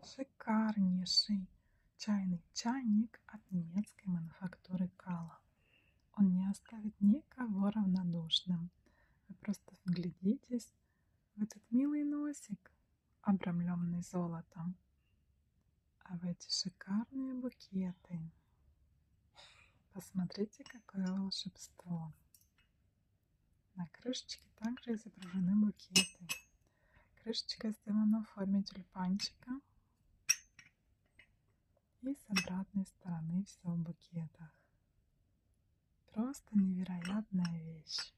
Шикарнейший чайный чайник от немецкой мануфактуры Кала. Он не оставит никого равнодушным. Вы просто вглядитесь в этот милый носик, обрамленный золотом, а в эти шикарные букеты. Посмотрите, какое волшебство. На крышечке также изображены букеты. Крышечка сделана в форме тюльпанчика. И с обратной стороны все в букетах. Просто невероятная вещь.